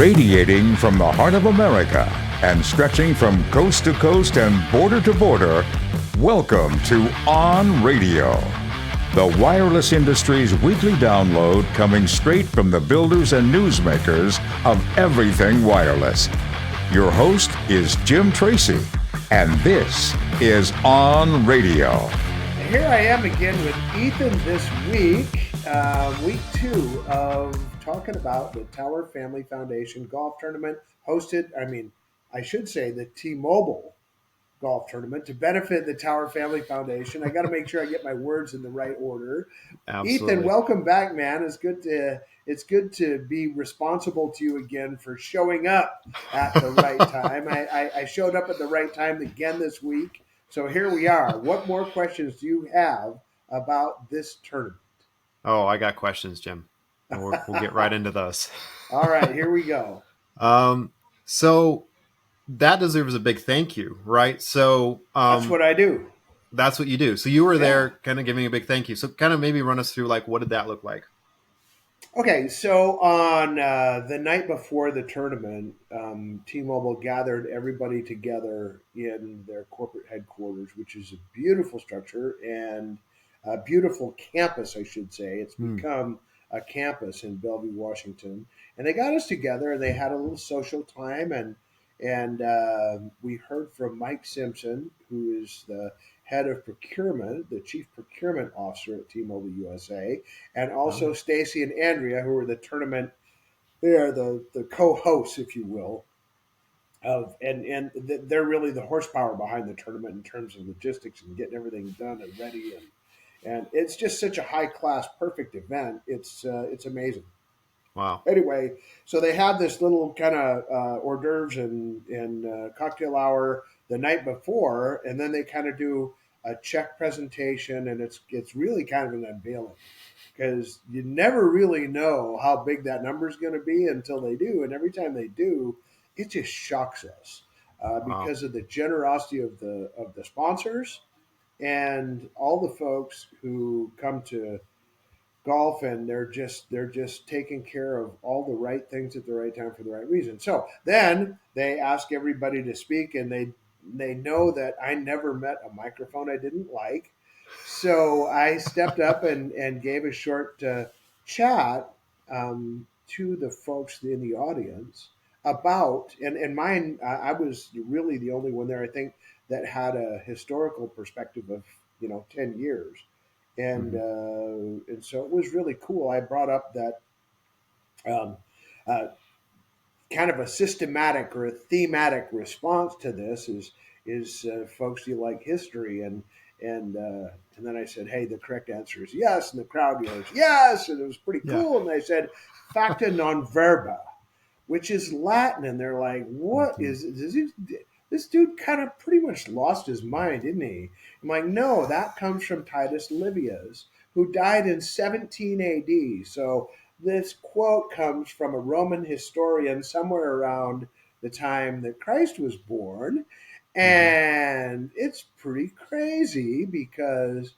Radiating from the heart of America and stretching from coast to coast and border to border, welcome to On Radio, the wireless industry's weekly download coming straight from the builders and newsmakers of everything wireless. Your host is Jim Tracy, and this is On Radio. Here I am again with Ethan this week, week 2 of talking about the Tower Family Foundation golf tournament I should say the T-Mobile golf tournament to benefit the Tower Family Foundation. I got to make sure I get my words in the right order. Absolutely. Ethan, welcome back, man. It's good to be responsible to you again for showing up at the right time. I showed up at the right time again this week. So here we are. What more questions do you have about this tournament? Oh, I got questions, Jim. We'll get right into those. All right, here we go. So that deserves a big thank you, right? So that's what I do. That's what you do. So you were there kind of giving a big thank you. So kind of maybe run us through, like, what did that look like? Okay, so on the night before the tournament, T-Mobile gathered everybody together in their corporate headquarters, which is a beautiful structure and a beautiful campus, I should say. It's become a campus in Bellevue, Washington. And they got us together, and they had a little social time, and we heard from Mike Simpson, who is the head of procurement, the chief procurement officer at T-Mobile USA, and also Stacy and Andrea, who are the tournament, they're the co-hosts, if you will, and they're really the horsepower behind the tournament in terms of logistics and getting everything done and ready, and it's just such a high class, perfect event. It's amazing. Wow. Anyway, so they had this little kind of hors d'oeuvres and cocktail hour the night before, and then they kind of do a check presentation, and it's really kind of an unveiling because you never really know how big that number is going to be until they do, and every time they do, it just shocks us because of the generosity of the sponsors and all the folks who come to golf, and they're just taking care of all the right things at the right time for the right reason. So then they ask everybody to speak, and they know that I never met a microphone I didn't like. So I stepped up and gave a short chat to the folks in the audience about, and mine, I was really the only one there, I think, that had a historical perspective of 10 years. And so it was really cool. I brought up that kind of a systematic or a thematic response to this is folks, do you like history? And then I said, hey, the correct answer is yes, and the crowd yells yes, and it was pretty cool. And they said facta non verba, which is Latin, and they're like, what is this dude kind of pretty much lost his mind, didn't he? I'm like, no, that comes from Titus Livius, who died in 17 AD. So this quote comes from a Roman historian somewhere around the time that Christ was born. And it's pretty crazy because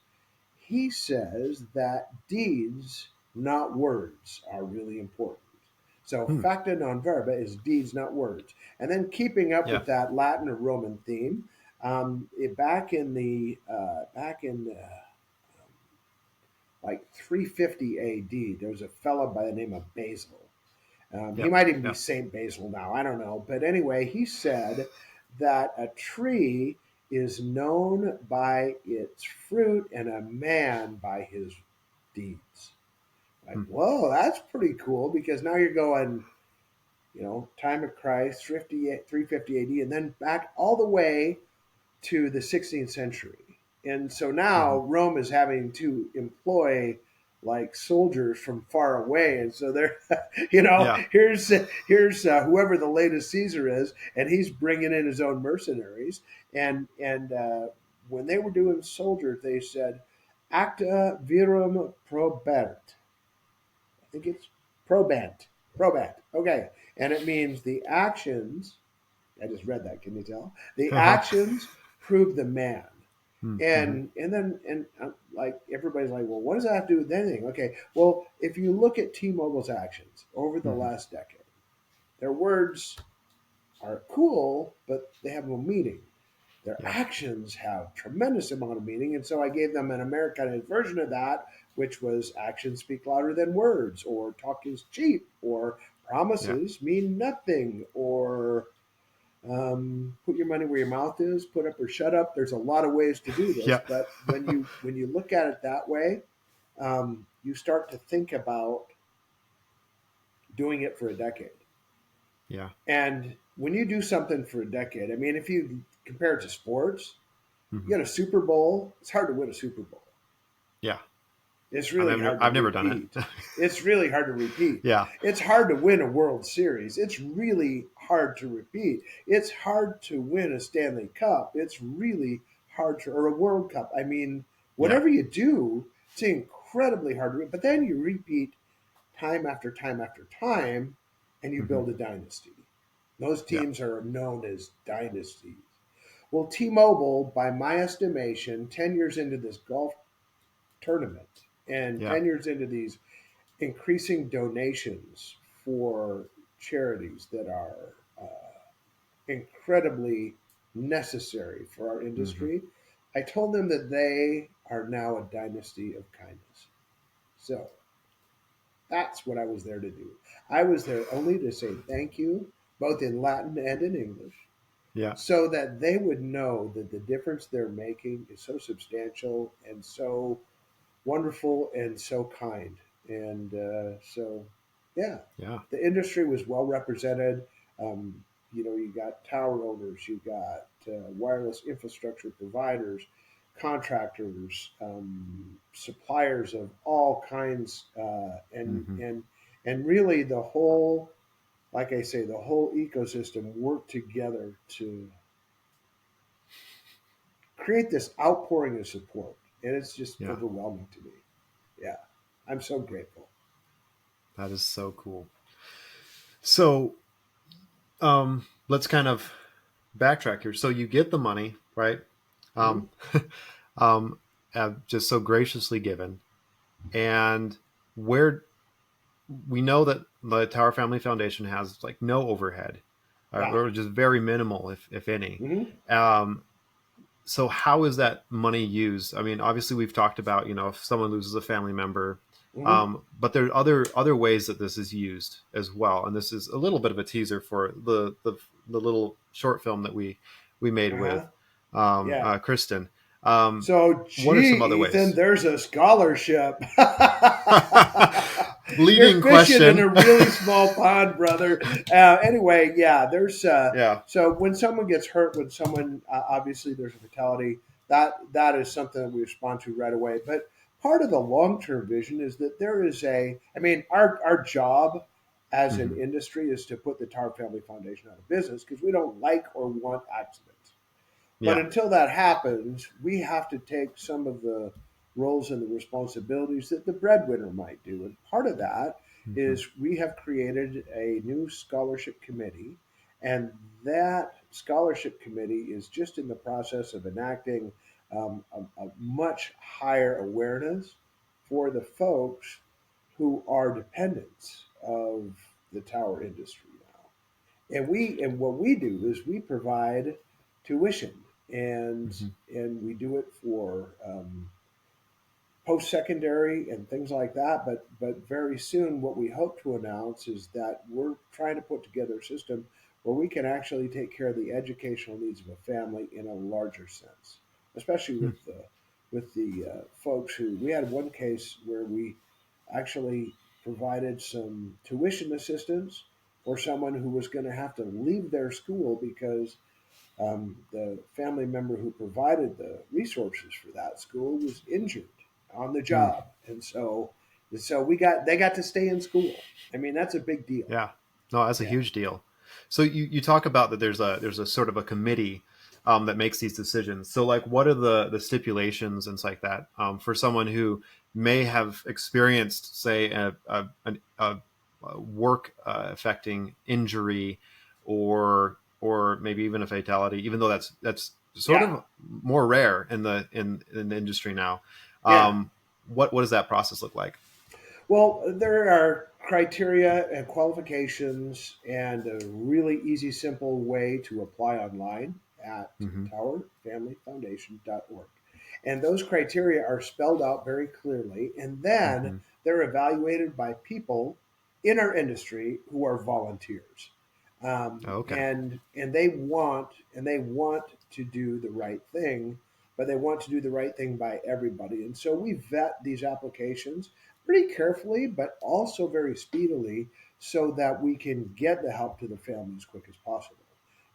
he says that deeds, not words, are really important. So facta non verba is deeds, not words. And then keeping up with that Latin or Roman theme, back in like 350 AD, there was a fellow by the name of Basil. He might even be Saint Basil now. I don't know. But anyway, he said that a tree is known by its fruit and a man by his deeds. Like, whoa, that's pretty cool, because now you're going, time of Christ, 350 AD, and then back all the way to the 16th century. And so now Rome is having to employ like soldiers from far away. And so they're, here's whoever the latest Caesar is, and he's bringing in his own mercenaries. And when they were doing soldiers, they said, acta virum probant. I think it's probant. Okay. And it means the actions, I just read that, can you tell? The actions prove the man. And then like everybody's like, well, what does that have to do with anything? Okay, well, if you look at T-Mobile's actions over the last decade, Their words are cool, but they have no meaning. Their Yeah. actions have tremendous amount of meaning, and so I gave them an Americanized version of that, which was actions speak louder than words, or talk is cheap, or Yeah. promises mean nothing, or put your money where your mouth is, put up or shut up. There's a lot of ways to do this, Yeah. but when you look at it that way, you start to think about doing it for a decade. Yeah. And when you do something for a decade, I mean, if you compare it to sports, you Hmm. get a Super Bowl. It's hard to win a Super Bowl. Yeah. It's I mean, really hard to I've never done repeat. it. It's really hard to repeat. Yeah. It's hard to win a World Series. It's really hard to repeat. It's hard to win a Stanley Cup. It's really hard to, or a World Cup. I mean, Yeah. whatever you do, it's incredibly hard to win. But then you repeat time after time after time, and you Hmm. build a dynasty. Those Yeah. teams are known as dynasties. Well, T-Mobile, by my estimation, 10 years into this golf tournament and Yeah. 10 years into these increasing donations for charities that are incredibly necessary for our Hmm. industry, I told them that they are now a dynasty of kindness. So that's what I was there to do. I was there only to say thank you, both in Latin and in English, Yeah. so that they would know that the difference they're making is so substantial and so wonderful and so kind. And so, yeah, Yeah. the industry was well represented. You got tower owners, you got wireless infrastructure providers, contractors, suppliers of all kinds, Hmm. and really the whole, like I say, the whole ecosystem worked together to create this outpouring of support, and it's just Yeah. overwhelming to me. Yeah, I'm so grateful. That is so cool. So, let's kind of backtrack here. So you get the money, right? Hmm. Um, um, just so graciously given, and where we know that the Tower Family Foundation has like no overhead, Yeah. or just very minimal, if any. Hmm. Um, so how is that money used? I mean, obviously we've talked about, if someone loses a family member, Hmm. but there are other ways that this is used as well. And this is a little bit of a teaser for the little short film that we made Uh-huh. with Yeah. Kristen. Um, So, what are gee, some other Ethan, ways? there's a scholarship. You're Leading fishing in question. a really small pond, brother. Anyway, yeah, there's Yeah. so when someone gets hurt, when someone obviously there's a fatality, that is something that we respond to right away. But part of the long term vision is that there is I mean, our job as an Hmm. industry is to put the Tar Family Foundation out of business because we don't like or want accidents. But Yeah. until that happens, we have to take some of the roles and the responsibilities that the breadwinner might do. And part of that Hmm. is we have created a new scholarship committee, and that scholarship committee is just in the process of enacting a much higher awareness for the folks who are dependents of the tower industry now. And what we do is we provide tuition, and Hmm. we do it for post secondary and things like that. But very soon, what we hope to announce is that we're trying to put together a system where we can actually take care of the educational needs of a family in a larger sense, especially with the folks who we had one case where we actually provided some tuition assistance for someone who was going to have to leave their school because the family member who provided the resources for that school was injured on the Hmm. job, and so they got to stay in school. I mean, that's a big deal. Yeah. No, that's a Yeah. huge deal. So you talk about that there's a sort of a committee that makes these decisions. So like what are the stipulations and stuff like that for someone who may have experienced, say, a work affecting injury or maybe even a fatality, even though that's sort Yeah. of more rare in the industry now. Yeah. What does that process look like? Well, there are criteria and qualifications and a really easy, simple way to apply online at Mm-hmm. towerfamilyfoundation.org. And those criteria are spelled out very clearly, and then Mm-hmm. they're evaluated by people in our industry who are volunteers. Okay. And they want to do the right thing, but they want to do the right thing by everybody. And so we vet these applications pretty carefully, but also very speedily, so that we can get the help to the family as quick as possible.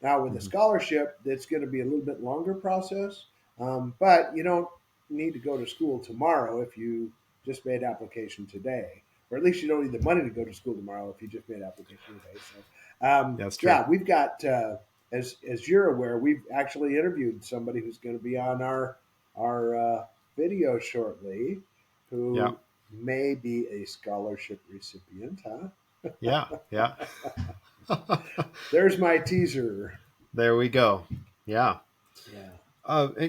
Now, with a Mm-hmm. scholarship, it's going to be a little bit longer process, but you don't need to go to school tomorrow if you just made application today, or at least you don't need the money to go to school tomorrow if you just made application today. So, That's true. yeah, we've got, as you're aware, we've actually interviewed somebody who's going to be on our video shortly, Yeah. who may be a scholarship recipient. Huh? Yeah. Yeah. There's my teaser. There we go. Yeah. Yeah.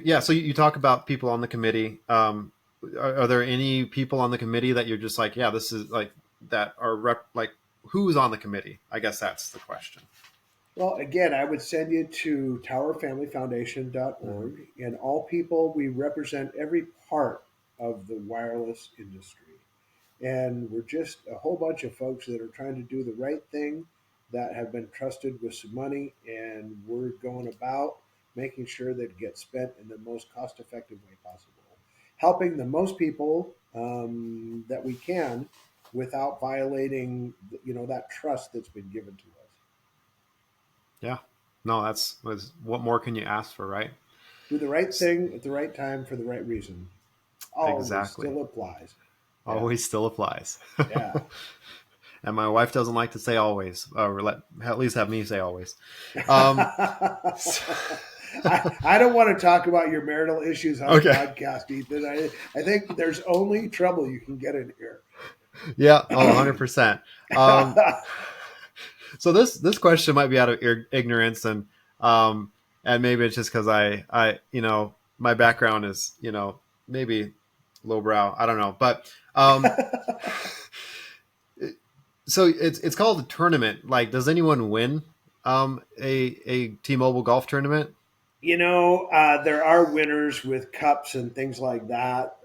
Yeah. So you talk about people on the committee. Are there any people on the committee that you're just like, yeah, this is like that are like who's on the committee? I guess that's the question. Well, again, I would send you to Mm-hmm. towerfamilyfoundation.org. And all people, we represent every part of the wireless industry. And we're just a whole bunch of folks that are trying to do the right thing, that have been trusted with some money. And we're going about making sure that it gets spent in the most cost effective way possible, helping the most people that we can without violating, that trust that's been given to us. Yeah. No, what more can you ask for, right? Do the right thing at the right time for the right reason. Always Exactly. still applies. Yeah, Always still applies. yeah. And my wife doesn't like to say always, or at least have me say always. Um, I don't want to talk about your marital issues on okay. a podcast, Ethan. I think there's only trouble you can get in here. Yeah. Oh, 100%. Um, so this question might be out of ignorance, and maybe it's just because my background is maybe lowbrow. I don't know, but so it's called a tournament. Like, does anyone win a T-Mobile golf tournament? There are winners with cups and things like that.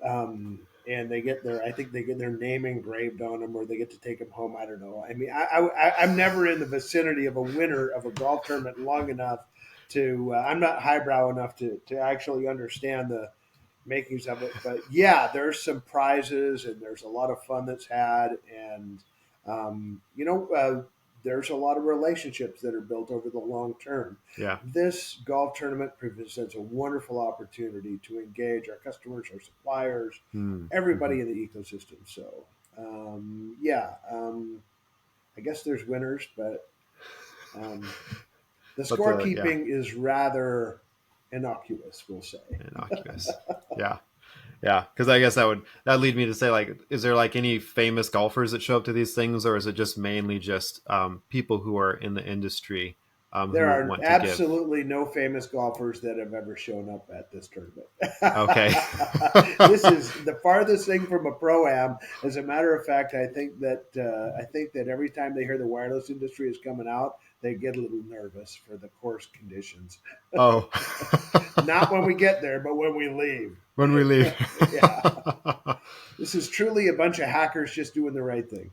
And I think they get their name engraved on them, or they get to take them home. I don't know. I mean, I'm never in the vicinity of a winner of a golf tournament long enough to, I'm not highbrow enough to actually understand the makings of it. But yeah, there's some prizes, and there's a lot of fun that's had. And, there's a lot of relationships that are built over the long term. Yeah. This golf tournament presents a wonderful opportunity to engage our customers, our suppliers, Mm-hmm. everybody in the ecosystem. So, yeah, I guess there's winners, but the But yeah, scorekeeping is rather innocuous, we'll say. innocuous. Yeah. Yeah, because I guess that lead me to say, like, is there like any famous golfers that show up to these things, or is it just mainly just people who are in the industry There who are want to give? absolutely no famous golfers that have ever shown up at this tournament. Okay. This is the farthest thing from a pro-am. As a matter of fact, I think that every time they hear the wireless industry is coming out, they get a little nervous for the course conditions. Oh. Not when we get there, but when we leave. When we leave. Yeah, this is truly a bunch of hackers just doing the right thing.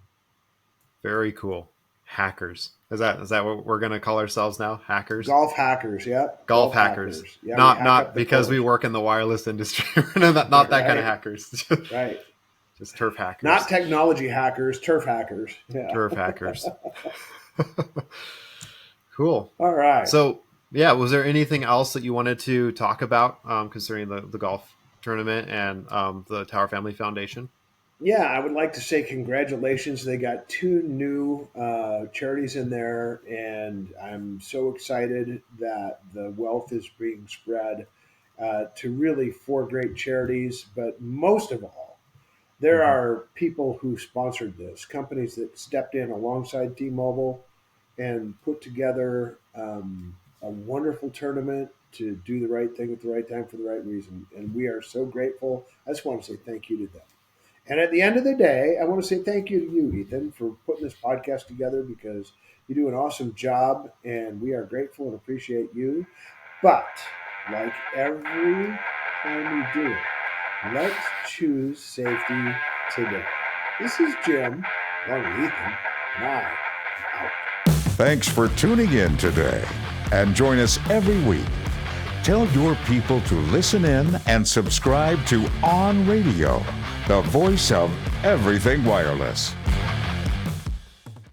Very cool. Hackers. Is that what we're gonna call ourselves now? Hackers? Golf hackers, yep. Golf hackers. Yeah, we hack Not up the because we course. work in the wireless industry. not that kind of Right, hackers. right. Just turf Not hackers. technology hackers, turf hackers. Yeah. Turf hackers. Cool. All right. So, yeah, was there anything else that you wanted to talk about concerning the golf tournament and the Tower Family Foundation? Yeah, I would like to say congratulations. They got two new charities in there, and I'm so excited that the wealth is being spread to really four great charities. But most of all, there Mm-hmm. are people who sponsored this, companies that stepped in alongside T-Mobile and put together a wonderful tournament to do the right thing at the right time for the right reason. And we are so grateful. I just want to say thank you to them. And at the end of the day, I want to say thank you to you, Ethan, for putting this podcast together, because you do an awesome job, and we are grateful and appreciate you. But like every time we do it, let's choose safety today. This is Jim, along with Ethan, and I am out. Thanks for tuning in today, and join us every week. Tell your people to listen in and subscribe to On Radio, the voice of everything wireless.